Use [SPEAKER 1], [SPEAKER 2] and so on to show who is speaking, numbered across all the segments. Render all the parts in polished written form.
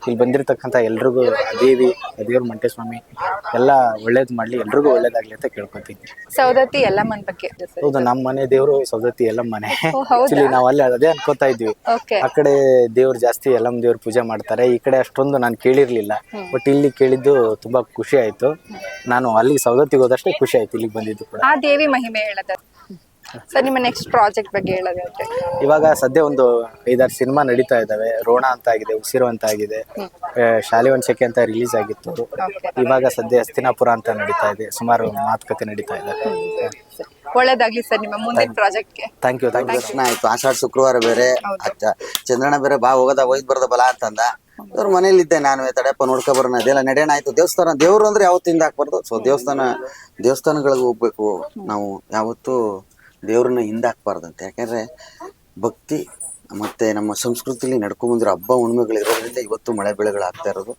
[SPEAKER 1] ಇಲ್ಲಿ ಬಂದಿರತಕ್ಕಂಥ ಎಲ್ರಿಗೂ ದೇವಿ ದೇವ್ರ ಮಂಟೇಸ್ವಾಮಿ ಎಲ್ಲ ಒಳ್ಳೇದು ಮಾಡ್ಲಿ, ಎಲ್ರಿಗೂ ಒಳ್ಳೇದಾಗ್ಲಿ ಅಂತ ಕೇಳ್ಕೊತೀನಿ.
[SPEAKER 2] ಸೌದತ್ತಿ ಎಲ್ಲಮ್ಮನ್ ಬಗ್ಗೆ.
[SPEAKER 1] ಹೌದು, ನಮ್ಮ ಮನೆ ದೇವರು ಸೌದತ್ತಿ ಎಲ್ಲಮ್ಮನೆ.
[SPEAKER 2] ಓ, ಹೌದಾ?
[SPEAKER 1] ಆಕ್ಚುಲಿ ನಾವು ಅಲ್ಲಿ ಅದೇ ಅನ್ಕೋತಾ ಇದ್ವಿ.
[SPEAKER 2] ಓಕೆ.
[SPEAKER 1] ಆ ಕಡೆ ದೇವ್ರು ಜಾಸ್ತಿ ಎಲ್ಲಮ್ಮ ದೇವ್ರ ಪೂಜೆ ಮಾಡ್ತಾರೆ, ಈ ಕಡೆ ಅಷ್ಟೊಂದು ನಾನು ಕೇಳಿರ್ಲಿಲ್ಲ. ಬಟ್ ಇಲ್ಲಿ ಕೇಳಿದ್ದು ತುಂಬಾ ಖುಷಿ ಆಯ್ತು. ನಾನು ಅಲ್ಲಿ ಸೌದತ್ತಿಗೆ ಹೋದಷ್ಟೇ ಖುಷಿ ಆಯ್ತು ಇಲ್ಲಿಗೆ ಬಂದಿದ್ದು ಕೂಡ.
[SPEAKER 2] ಆ ದೇವಿ ಮಹಿಮೆ ಹೇಳದ ಸರ್. ನಿಮ್ಮ ನೆಕ್ಸ್ಟ್ ಪ್ರಾಜೆಕ್ಟ್ ಬಗ್ಗೆ ಹೇಳೋದಾದ್ರೆ?
[SPEAKER 1] ಇವಾಗ ಸದ್ಯ ಒಂದು 5-6 ಸಿನಿಮಾ ನಡೀತಾ ಇದಾವೆ. ರೋಣ ಅಂತ ಆಗಿದೆ, ಉಸಿರು ಅಂತ ಆಗಿದೆ, ಶಾಲಿವಂಶಕ್ಕೆ ಅಂತ ರಿಲೀಸ್ ಆಗಿತ್ತು. ಇವಾಗ ಸದ್ಯ ಹಸ್ತಿನಾಪುರ ಅಂತ ನಡೀತಾ ಇದೆ. ಸುಮಾರು ಮಾತುಕತೆ ನಡೀತಾ ಇದೆ.
[SPEAKER 2] ಒಳ್ಳೇದಾಗ್ಲಿ ಸರ್ ನಿಮ್ಮ ಮುಂದಿನ ಪ್ರಾಜೆಕ್ಟ್ಗೆ.
[SPEAKER 1] Thank you.
[SPEAKER 3] ದರ್ಶನ ಆಯ್ತು. ಆಷಾಢ ಶುಕ್ರವಾರ ಬೇರೆ, ಚಂದ್ರಣ್ಣ ಬೇರೆ ಬಾ ಹೋಗೋದ ಒಯ್ದು ಬರದ ಬಲ ಅಂತಂದ. ಅವ್ರ ಮನೇಲಿ ಇದ್ದೆ ನಾನು, ತಡೆಯಪ್ಪ ನೋಡ್ಕೊ ಬರೋಣ, ಅದೆಲ್ಲ ನಡೆಯೋಣ ಆಯ್ತು. ದೇವಸ್ಥಾನ ದೇವ್ರು ಅಂದ್ರೆ ಯಾವತ್ತಿಂದ ಹಾಕ್ಬಾರ್ದು. ಸೊ ದೇವಸ್ಥಾನಗಳಿಗೆ ಹೋಗ್ಬೇಕು ನಾವು. ಯಾವತ್ತು ದೇವ್ರನ್ನ ಹಿಂದಾಕ್ಬಾರ್ದಂತೆ. ಯಾಕಂದ್ರೆ ಭಕ್ತಿ ಮತ್ತೆ ನಮ್ಮ ಸಂಸ್ಕೃತಿಲಿ ನಡ್ಕೊಂಡ್ ಬಂದಿರೋ ಹಬ್ಬ ಹುಣ್ಮೆಗಳಿರೋದ್ರಿಂದ ಇವತ್ತು ಮಳೆ ಬೆಳೆಗಳು ಆಗ್ತಾ ಇರೋದು.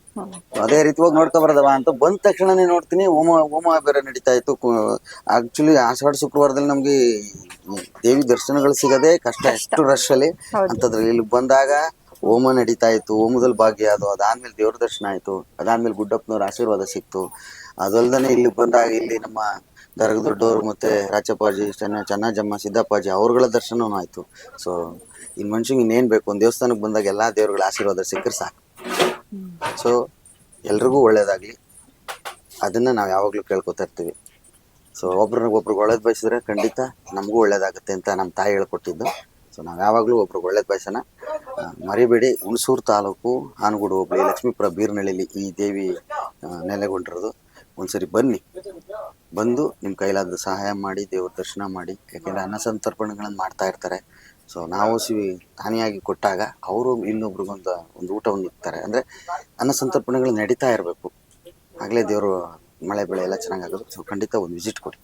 [SPEAKER 3] ಅದೇ ರೀತಿ ಹೋಗಿ ನೋಡ್ಕೊ ಬರೋದವ ಅಂತ ಬಂದ ತಕ್ಷಣನೇ ನೋಡ್ತೀನಿ ಹೋಮ ಬೇರೆ ನಡೀತಾ ಇತ್ತು. ಆಕ್ಚುಲಿ ಆಷಾಢ ಶುಕ್ರವಾರದಲ್ಲಿ ನಮ್ಗೆ ದೇವಿ ದರ್ಶನಗಳು ಸಿಗದೆ ಕಷ್ಟ, ಎಷ್ಟು ರಶ್ ಅಲ್ಲಿ. ಅಂತದ್ರಲ್ಲಿ ಇಲ್ಲಿ ಬಂದಾಗ ಹೋಮ ನಡೀತಾ ಇತ್ತು, ಹೋಮದಲ್ಲಿ ಭಾಗ್ಯ ಅದು. ಅದಾದ್ಮೇಲೆ ದೇವ್ರ ದರ್ಶನ ಆಯ್ತು, ಅದಾದ್ಮೇಲೆ ಗುಡ್ಡಪ್ಪನವ್ರ ಆಶೀರ್ವಾದ ಸಿಕ್ತು. ಅದಲ್ದನೆ ಇಲ್ಲಿ ಬಂದಾಗ ಇಲ್ಲಿ ನಮ್ಮ ದರ್ಗ ದೊಡ್ಡವರು ಮತ್ತೆ ರಾಚಪ್ಪಾಜಿ, ಚನ್ನಜಮ್ಮ, ಸಿದ್ದಪ್ಪಾಜಿ ಅವ್ರಗಳ ದರ್ಶನವೂ ಆಯ್ತು. ಸೊ ಇನ್ ಮನುಷ್ಯಂಗೆ ಇನ್ನೇನ್ ಬೇಕು? ಒಂದ್ ದೇವಸ್ಥಾನಕ್ಕೆ ಬಂದಾಗ ಎಲ್ಲಾ ದೇವ್ರಗಳ ಆಶೀರ್ವಾದ ಸಿಕ್ಕರೆ ಸಾಕು. ಸೊ ಎಲ್ರಿಗೂ ಒಳ್ಳೇದಾಗ್ಲಿ, ಅದನ್ನ ನಾವ್ ಯಾವಾಗ್ಲೂ ಕೇಳ್ಕೊತಾ ಇರ್ತೀವಿ. ಸೊ ಒಬ್ರಿಗೆ ಒಳ್ಳೇದ್ ಬಯಸಿದ್ರೆ ಖಂಡಿತ ನಮಗೂ ಒಳ್ಳೇದಾಗುತ್ತೆ ಅಂತ ನಮ್ಮ ತಾಯಿ ಹೇಳ್ಕೊಟ್ಟಿದ್ದು. ಸೊ ನಾವ್ ಯಾವಾಗ್ಲೂ ಒಬ್ರಿಗೆ ಒಳ್ಳೇದ್ ಬಯಸೋಣ. ಮರಿಬೇಡಿ, ಹುಣಸೂರು ತಾಲೂಕು ಆನಗೋಡು ಹೋಬಳಿ ಲಕ್ಷ್ಮೀಪುರ ಬೀರ್ನಳ್ಳಿಲಿ ಈ ದೇವಿ ನೆಲೆಗೊಂಡಿರೋದು. ಒಂದ್ಸರಿ ಬನ್ನಿ, ಬಂದು ನಿಮ್ಮ ಕೈಲಾದ ಸಹಾಯ ಮಾಡಿ ದೇವ್ರ ದರ್ಶನ ಮಾಡಿ. ಯಾಕೆಂದ್ರೆ ಅನ್ನ ಸಂತರ್ಪಣೆಗಳನ್ನು ಮಾಡ್ತಾ ಇರ್ತಾರೆ. ಸೊ ನಾವು ಹಾನಿಯಾಗಿ ಕೊಟ್ಟಾಗ ಅವರು ಇನ್ನೊಬ್ರಿಗೊಂದು ಊಟವನ್ನು ಇರ್ತಾರೆ. ಅಂದ್ರೆ ಅನ್ನ ಸಂತರ್ಪಣೆಗಳು ನಡೀತಾ ಇರಬೇಕು, ಆಗ್ಲೇ ದೇವರು ಮಳೆ ಬೆಳೆ ಎಲ್ಲ ಚೆನ್ನಾಗಾಗೋದು. ಸೊ ಖಂಡಿತ ಒಂದು ವಿಸಿಟ್ ಕೊಡಿ.